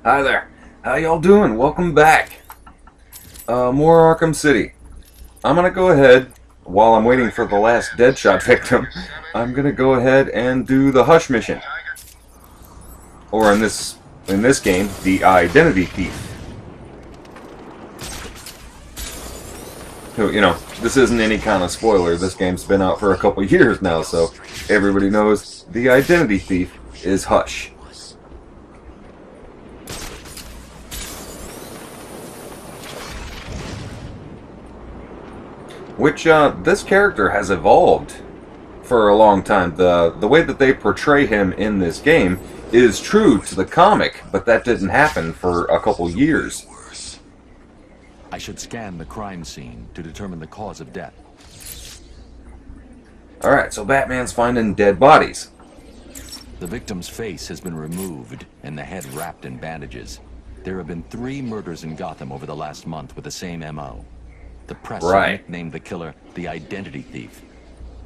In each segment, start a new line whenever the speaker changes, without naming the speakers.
Hi there. How y'all doing? Welcome back. More Arkham City. I'm gonna go ahead, while I'm waiting for the last Deadshot victim, I'm gonna go ahead and do the Hush mission. Or in this game, the Identity Thief. Who, this isn't any kind of spoiler. This game's been out for a couple years now, so everybody knows the Identity Thief is Hush. Which, this character has evolved for a long time. The way that they portray him in this game is true to the comic, but that didn't happen for a couple years.
I should scan the crime scene to determine the cause of death.
Alright, so Batman's finding dead bodies.
The victim's face has been removed and the head wrapped in bandages. There have been 3 murders in Gotham over the last month with the same MO. The press nicknamed the killer the Identity Thief.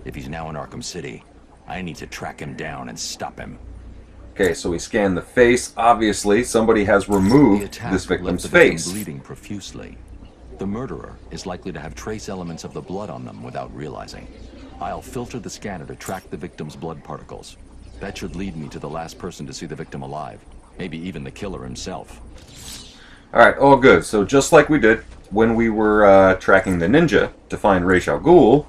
If he's now in Arkham City, I need to track him down and stop him.
Okay, so we scan the face. Obviously, somebody has removed this victim's face.
Bleeding profusely. The murderer is likely to have trace elements of the blood on them without realizing. I'll filter the scanner to track the victim's blood particles. That should lead me to the last person to see the victim alive. Maybe even the killer himself.
Alright, all good. So just like we did when we were tracking the ninja to find Ra's al Ghul,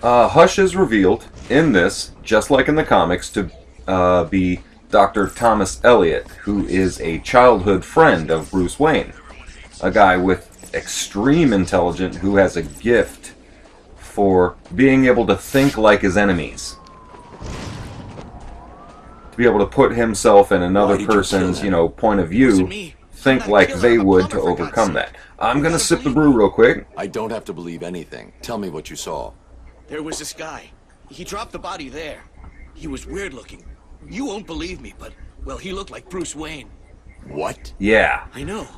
Hush is revealed in this, just like in the comics, to be Dr. Thomas Elliot, who is a childhood friend of Bruce Wayne. A guy with extreme intelligence who has a gift for being able to think like his enemies. To be able to put himself in another person's, point of view, think like they would to overcome that. I'm gonna sip the brew real quick.
I don't have to believe anything. Tell me what you saw.
There was this guy. He dropped the body there. He was weird looking. You won't believe me, but, well, he looked like Bruce Wayne.
What?
Yeah.
I know.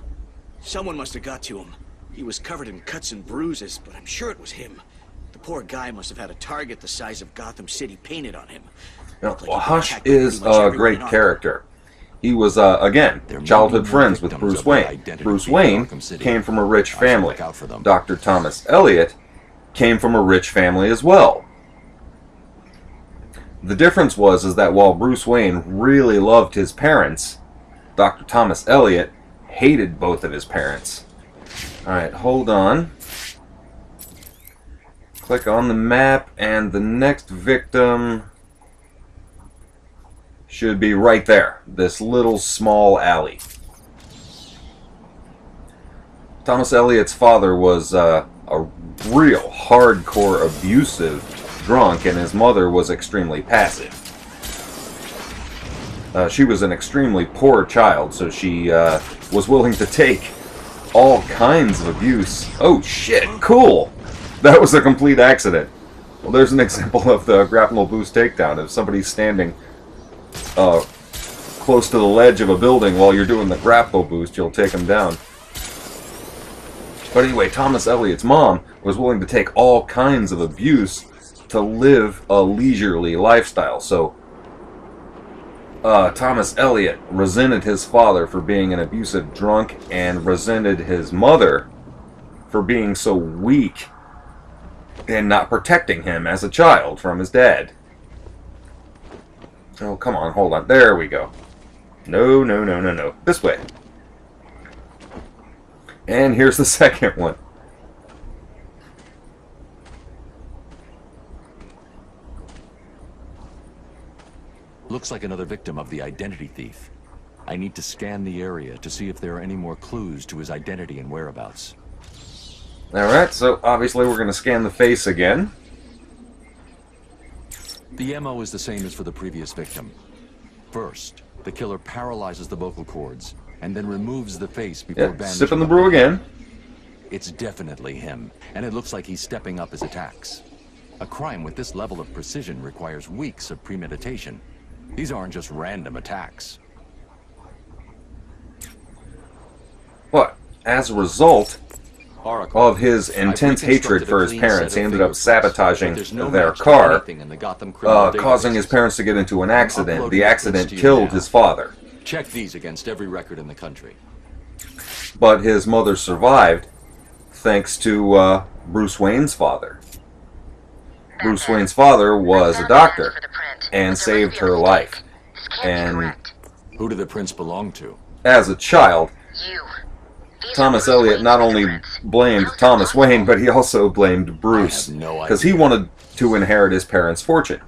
Someone must have got to him. He was covered in cuts and bruises, but I'm sure it was him. The poor guy must have had a target the size of Gotham City painted on him.
Well, Hush is a great character. He was, again, childhood friends with Bruce Wayne. Bruce Wayne came from a rich family. Dr. Thomas Elliot came from a rich family as well. The difference was that while Bruce Wayne really loved his parents, Dr. Thomas Elliot hated both of his parents. Alright, hold on. Click on the map, and the next victim should be right there. This little small alley. Thomas Elliot's father was a real hardcore abusive drunk, and his mother was extremely passive. She was an extremely poor child, so she was willing to take all kinds of abuse. Oh shit, cool! That was a complete accident. Well, there's an example of the grapple boost takedown. If somebody's standing close to the ledge of a building while you're doing the grapple boost, you'll take them down. But anyway, Thomas Elliot's mom was willing to take all kinds of abuse to live a leisurely lifestyle. So Thomas Elliot resented his father for being an abusive drunk and resented his mother for being so weak and not protecting him as a child from his dad. Oh, come on, hold on. There we go. No, no, no, no, no. This way. And here's the second one.
Looks like another victim of the Identity Thief. I need to scan the area to see if there are any more clues to his identity and whereabouts.
Alright, so obviously we're going to scan the face again.
The MO is the same as for the previous victim. First, the killer paralyzes the vocal cords and then removes the face before bandaging.
Sipping the brew again.
It's definitely him, and it looks like he's stepping up his attacks. A crime with this level of precision requires weeks of premeditation. These aren't just random attacks.
But, as a result,
Oracle.
of his intense hatred for his parents, he ended up sabotaging their car, causing his parents to get into an accident. The accident killed his father.
Check these against every record in the country.
But his mother survived thanks to Bruce Wayne's father. Bruce Wayne's father was a doctor and saved her life. And
Who do the prints belong to?
as a child, Thomas Elliot not only blamed Thomas Wayne, but he also blamed Bruce, because he wanted to inherit his parents' fortune.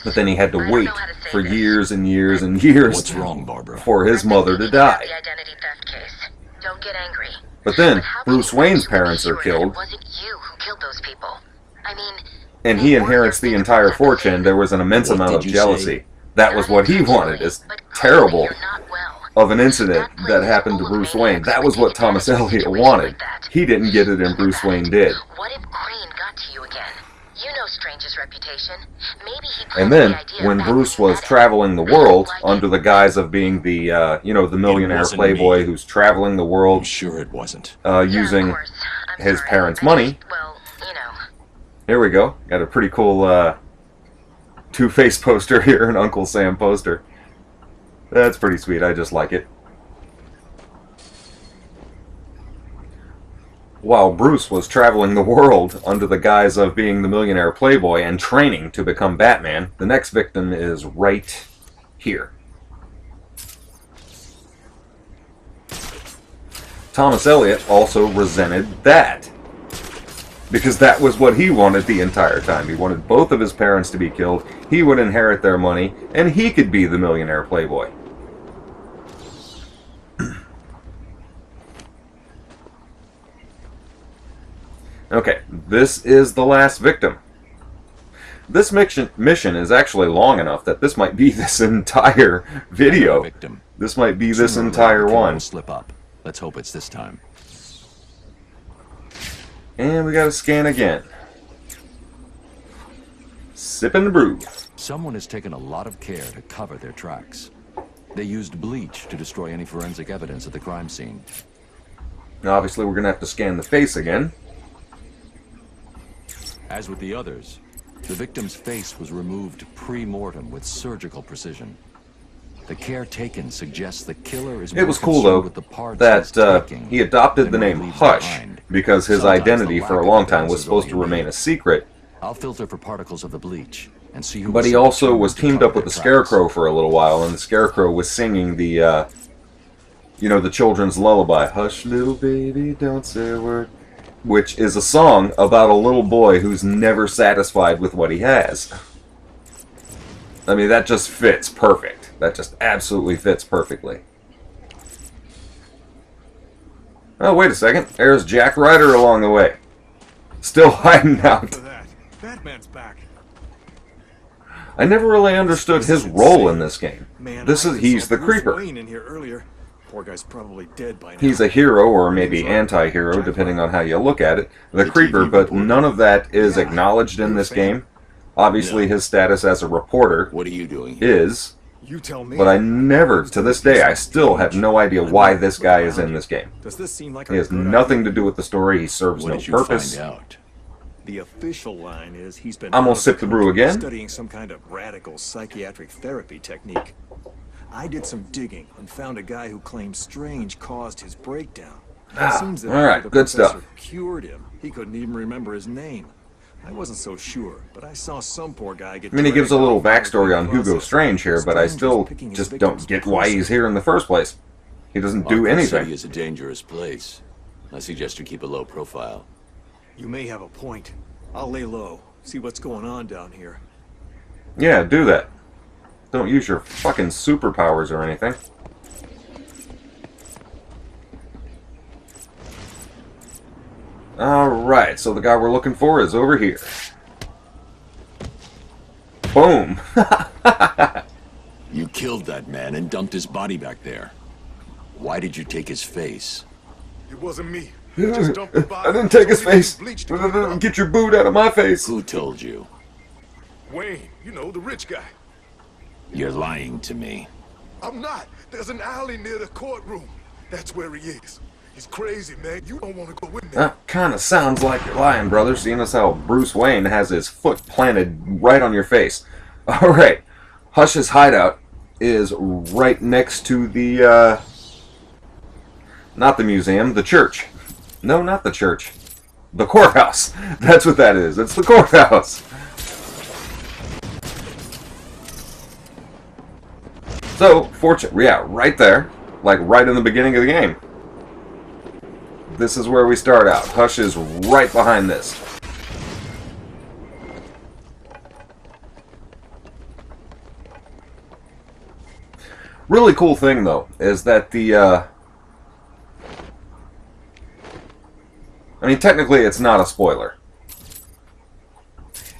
But then he had to wait for years and years and years
What's wrong, Barbara?
for his mother to die.
The identity theft case. Don't get angry.
But then
How
Bruce
can you
Wayne's
be
parents are
sure
killed,
It wasn't you who killed those people. I mean,
and he inherits the entire fortune. There was an immense
What
amount
did
of
you
jealousy. That was what he wanted, is terrible of an incident that happened to Bruce Wayne. That was what Thomas Elliot wanted. He didn't get it, and Bruce Wayne did.
What if Crane got to you again? You know Strange's reputation. Maybe he
And
planted
then,
the idea
when
back
Bruce
when he
was
met him.
traveling the world under the guise of being the, the millionaire
wasn't
playboy
me.
who's traveling the
I'm
world
sure it wasn't.
Yeah, of
using
course. I'm
his
sorry.
parents'
I
money.
just- well, you know.
Here we go. Got a pretty cool Two-Face poster here, an Uncle Sam poster. That's pretty sweet. I just like it. While Bruce was traveling the world under the guise of being the millionaire playboy and training to become Batman, the next victim is right here. Thomas Elliot also resented that, because that was what he wanted the entire time. He wanted both of his parents to be killed, he would inherit their money, and he could be the millionaire playboy. Okay, this is the last victim. This mission is actually long enough that this might be this entire video.
Victim.
This might be this
Sooner or
entire
later, the killer
one.
will slip up. Let's hope it's this time.
And we gotta scan again. Sipping the brew.
Someone has taken a lot of care to cover their tracks. They used bleach to destroy any forensic evidence at the crime scene.
Now, obviously, we're gonna have to scan the face again.
As with the others, the victim's face was removed pre-mortem with surgical precision. The care taken suggests the killer is
It
more
was cool,
concerned
though,
with the parts
that
he's taking
he adopted the
than what he
name
leaves
Hush,
behind.
because his
Sometimes
identity
the
for a
lack
long
of
time
evidence
was
is
supposed
all
to
you
remain
need.
a secret.
I'll filter for particles of the bleach and see who.
But he also was teamed up with the Scarecrow for a little while, and the Scarecrow was singing the, the children's lullaby, "Hush, little baby, don't say a word," which is a song about a little boy who's never satisfied with what he has. I mean, that just fits perfect. That just absolutely fits perfectly. Oh, wait a second. There's Jack Ryder along the way. Still hiding out.
For that. Batman's back.
I never really understood his role in this game.
Man,
He's the creeper.
Wayne in here earlier. Poor guy's probably dead by now.
He's a hero, or maybe anti-hero, depending on how you look at it. The creeper, but none of that is acknowledged in this game. Obviously, his status as a reporter
What are you doing here?
is,
You tell me.
but I never, to this day, I still have no idea why this guy is in this game.
Does this seem like
He has nothing to do with the story. He serves
What
no
did you
purpose.
find out?
The official line is he's been
I'm gonna
out of
sip the brew
country
again.
studying some kind of radical psychiatric therapy technique. I did some digging and found a guy who claims Strange caused his breakdown. It seems that
all right,
after the
good stuff.
professor cured him, he couldn't even remember his name. I wasn't so sure, but I saw some poor guy get.
I mean, he gives a
dragged
little
out by the
backstory on Hugo
process.
Strange here, but I
Strange was
still
picking his
just
victims
don't get why
closely.
he's here in the first place. He doesn't do
Arkham City
anything.
is a dangerous place. I suggest you keep a low profile.
You may have a point. I'll lay low, see what's going on down here.
Yeah, do that. Don't use your fucking superpowers or anything. Alright, so the guy we're looking for is over here. Boom!
You killed that man and dumped his body back there. Why did you take his face?
It wasn't me.
I didn't take his face. Get your boot out of my face.
Who told you?
Wayne, you know, the rich guy.
You're lying to me.
I'm not. There's an alley near the courtroom. That's where he is. He's crazy, man. You don't want to go in there.
That kind of sounds like you're lying, brother, seeing as how Bruce Wayne has his foot planted right on your face. Alright, Hush's hideout is right next to the, not the museum, the church. No, not the church. The courthouse. That's what that is. It's the courthouse. So, yeah, right there. Like, right in the beginning of the game. This is where we start out. Hush is right behind this. Really cool thing, though, is that the, I mean, technically it's not a spoiler.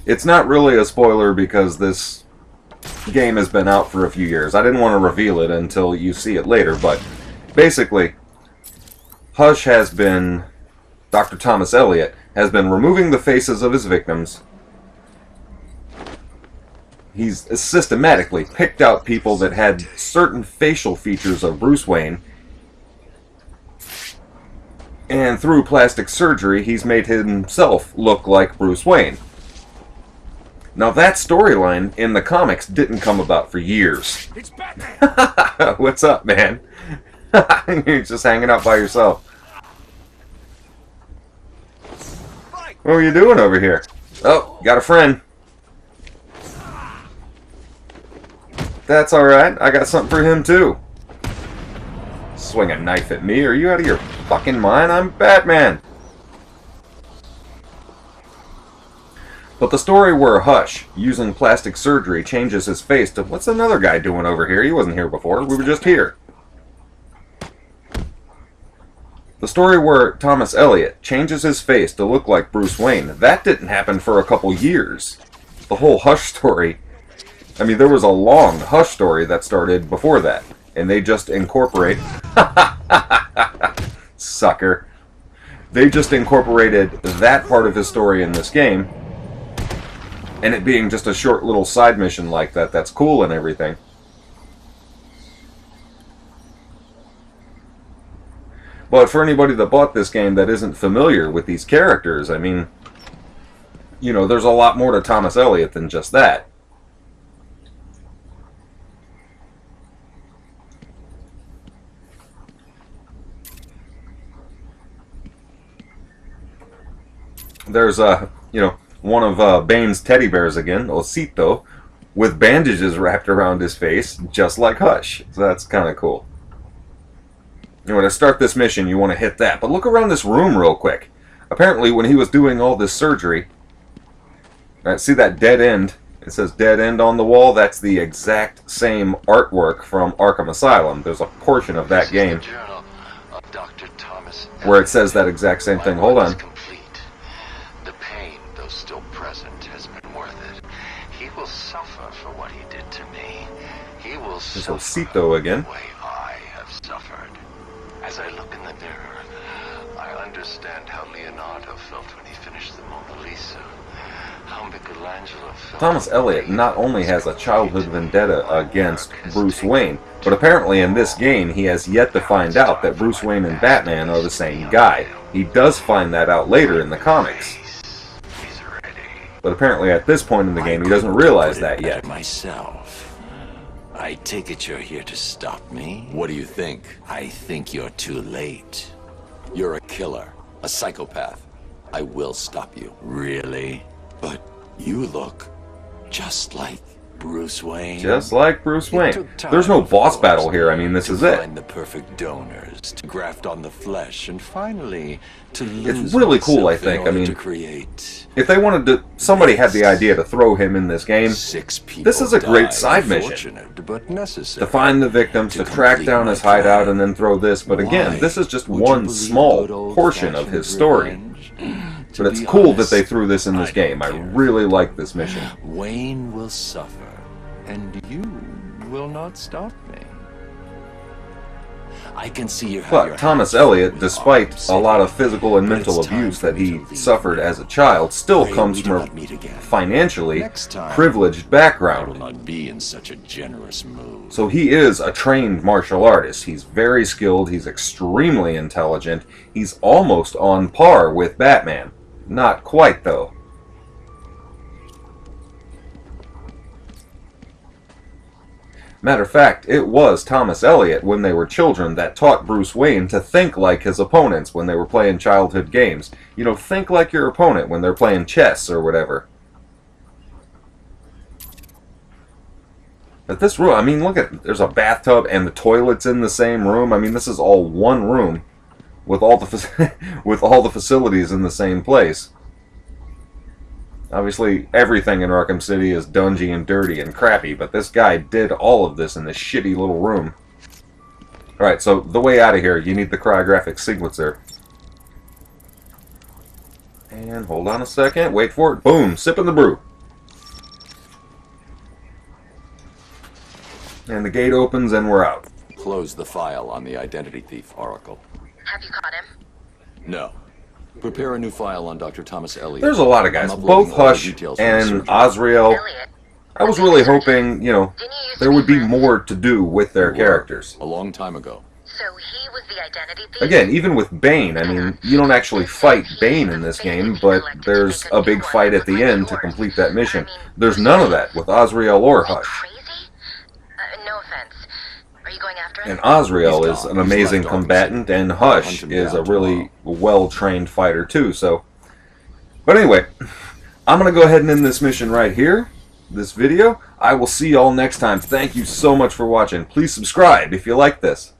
It's not really a spoiler because this game has been out for a few years. I didn't want to reveal it until you see it later, but basically, Hush has been, Dr. Thomas Elliot, has been removing the faces of his victims. He's systematically picked out people that had certain facial features of Bruce Wayne, and through plastic surgery, he's made himself look like Bruce Wayne. Now that storyline in the comics didn't come about for years.
It's Batman.
What's up, man? You're just hanging out by yourself. What are you doing over here? Oh, got a friend. That's alright. I got something for him, too. Swing a knife at me? Are you out of your fucking mind? I'm Batman. But the story where Hush, using plastic surgery, changes his face to, what's another guy doing over here? He wasn't here before. We were just here. The story where Thomas Elliot changes his face to look like Bruce Wayne, that didn't happen for a couple years. The whole Hush story, I mean, there was a long Hush story that started before that. And they just incorporate... Sucker. They just incorporated that part of his story in this game. And it being just a short little side mission like that, that's cool and everything. But for anybody that bought this game that isn't familiar with these characters, I mean, you know, there's a lot more to Thomas Elliot than just that. There's, you know, one of Bane's teddy bears again, Osito, with bandages wrapped around his face, just like Hush. So that's kind of cool. You know, to start this mission, you want to hit that. But look around this room real quick. Apparently, when he was doing all this surgery, see that dead end? It says dead end on the wall. That's the exact same artwork from Arkham Asylum. There's a portion of that game where it says that exact same thing. Hold on.
The pain, though still present, has been worth it. He will suffer for what he did to me. He will suffer
Osito again.
the way I have suffered. As I look in the mirror, I understand how Leonardo felt when he finished the Mona Lisa. How Michelangelo felt.
Thomas Elliot not only has a childhood vendetta against Bruce Wayne, but apparently in this game he has yet to find out that Bruce Wayne and Batman are the same guy. He does find that out later in the comics. But apparently at this point in the game he doesn't realize that yet.
Myself. I take it you're here to stop me?
What do you think?
I think you're too late.
You're a killer, a psychopath. I will stop you.
Really? But you look just like Bruce Wayne.
Just like Bruce Wayne.
took time,
There's no
of
boss
course,
battle here. I mean, this
to
is it.
find the perfect donors, to graft on the flesh, and finally to lose
It's really cool, I
myself in
think. I
order
mean,
to create.
if they wanted to, somebody had the idea to throw him in this game.
6 people
This is a great
died,
side mission.
unfortunate, but necessary.
To find the victims, to track
complete
down
my
his hideout,
plan.
and then throw this. But again,
Why
this is just
would you
one
believe
small
good
portion of
old-fashioned
his story.
revenge?
But
To
it's
be
cool that they
honest,
threw this in this
I
game.
don't
I
care.
really like this mission.
Wayne will suffer, and you will not stop me. I can see you have your
But Thomas
hands full
Elliot,
with
despite
Arkham
a lot of
City.
physical and
But
mental
it's time
abuse
for
that
me
he
to leave.
suffered as a child, still
Pray
comes
we
from
do
a
not meet again.
financially
Next time,
privileged
I will
background.
not be in such a generous mood.
So he is a trained martial artist. He's very skilled, he's extremely intelligent, he's almost on par with Batman. Not quite, though. Matter of fact, it was Thomas Elliot, when they were children, that taught Bruce Wayne to think like his opponents when they were playing childhood games. You know, think like your opponent when they're playing chess or whatever. But this room, I mean, look at, there's a bathtub and the toilet's in the same room. I mean, this is all one room with all the with all the facilities in the same place. Obviously, everything in Arkham City is dungy and dirty and crappy, but this guy did all of this in this shitty little room. Alright, so the way out of here, you need the choreographic sequencer. And hold on a second, wait for it. Boom, sipping the brew. And the gate opens and we're out.
Close the file on the identity thief, Oracle.
Have you caught him?
No. Prepare a new file on Dr. Thomas Elliot.
There's a lot of guys,
I'm
both
uploading all the
Hush
details from the
and
surgery.
Azrael.
Elliot.
I was really hoping, you know,
Didn't you used to
there
be
would be
friends?
more to do with their
We were,
characters.
a long time ago.
So he was the identity thief?
Again, even with Bane, I mean, you don't actually fight Bane in this game, but there's a big fight at the end to complete that mission. There's none of that with Azrael or Hush.
Crazy? No offense. Are you going after him?
And Azrael
He's
is
gone.
an
He's
amazing
left Arkham
combatant,
City.
and
I'll
Hush
hunt him
is a
down
really
tomorrow.
well-trained fighter too, so... But anyway, I'm going to go ahead and end this mission right here, this video. I will see y'all next time. Thank you so much for watching. Please subscribe if you like this.